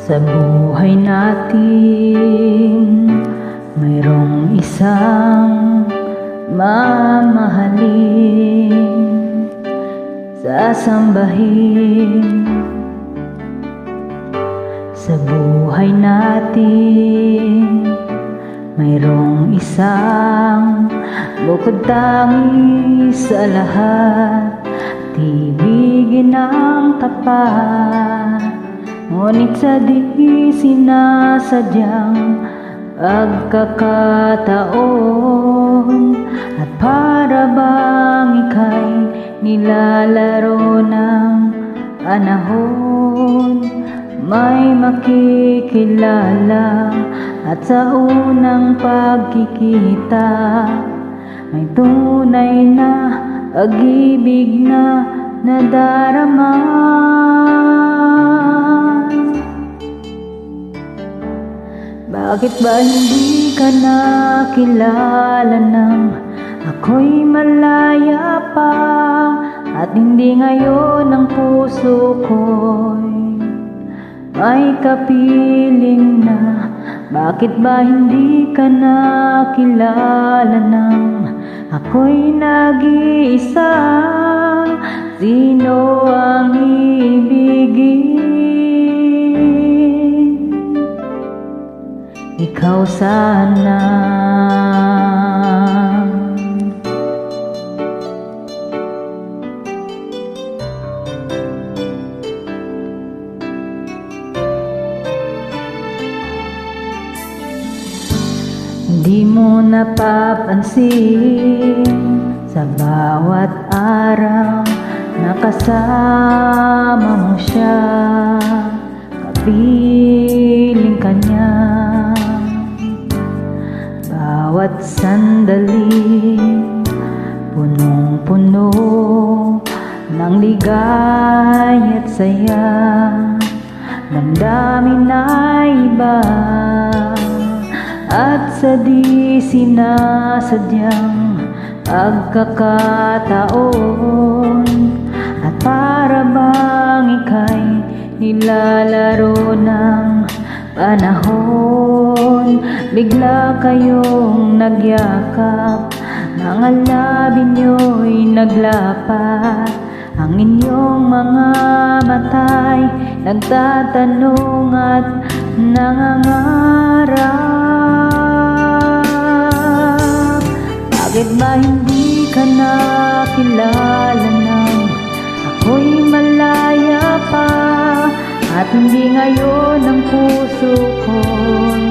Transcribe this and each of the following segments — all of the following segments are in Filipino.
Sa buhay natin, mayroong isang mamahalin, sasambahin. Sa buhay natin, mayroong isang bukod tangi sa lahat, ibigin ang tapat. Ngunit sa di sinasadyang pagkakataon, at para bang ika'y nilalaro ng panahon, may makikilala at sa unang pagkikita, may tunay na pag-ibig na nadarama. Bakit ba hindi ka nakilala nang ako'y malaya pa, at hindi ngayon ang puso ko'y may kapiling na? Bakit ba hindi ka nakilala nang ako'y nag-iisa? Sino ang ibigin? Ikaw sana. Di mo napapansin sa bawat araw na kasama mo siya, kapiling ka niya. Bawat sandali, punong-puno ng ligay at saya, damdamin na iba. At sa di sinasadyang pagkakataon, at para bang ika'y nilalaro ng panahon, bigla kayong nagyakap, mga labi nyo'y naglapat, ang inyong mga mata'y nagtatanong at nangangarap. Bakit ba hindi ka nakilala nang ako'y malaya pa, at hindi ngayon ang puso ko'y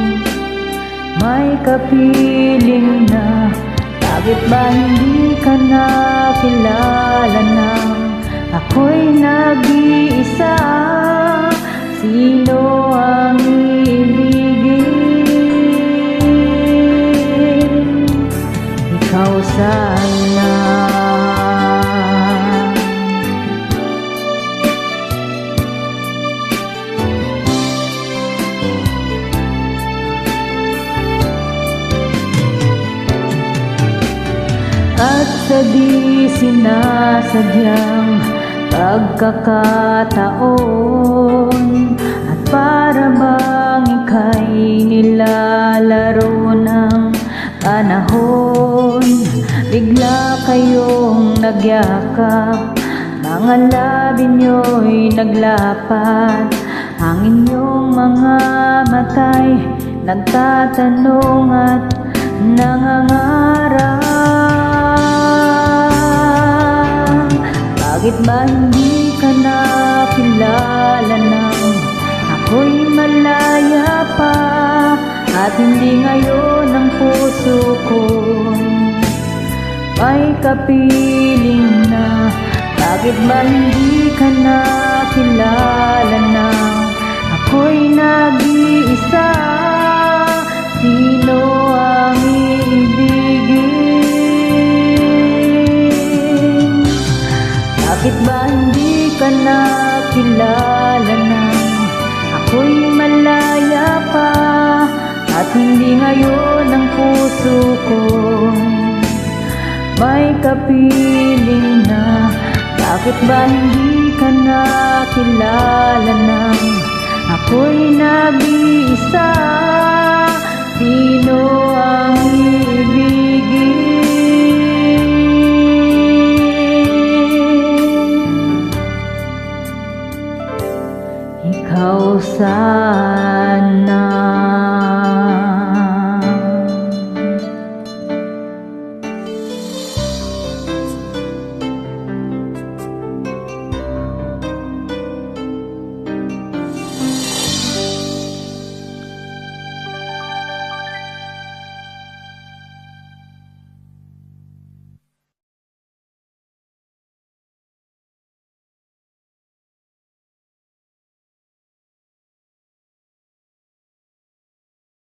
may kapiling na? Bakit ba hindi ka nakilala nang ako'y nag-iisa? Sino ang ibigin? Ikaw sana. At sa di sinasadyang pagkakataon, at para bang ika'y nilalaro ng panahon, bigla kayong nagyakap, mga labi nyo'y naglapat, ang inyong mga mata'y nagtatanong at nangangarap. Bakit ba hindi ka nakilala nang ako'y malaya pa, at hindi ngayon ang puso ko'y may kapiling na? Bakit ba hindi ka nakilala nang ako'y nag-iisa? Sino ang ibigin? Bakit ba hindi ka nakilala nang ako'y malaya pa, at hindi ngayon ang puso ko'y may kapiling na? Bakit ba hindi ka nakilala nang ako'y nag-iisa. Sino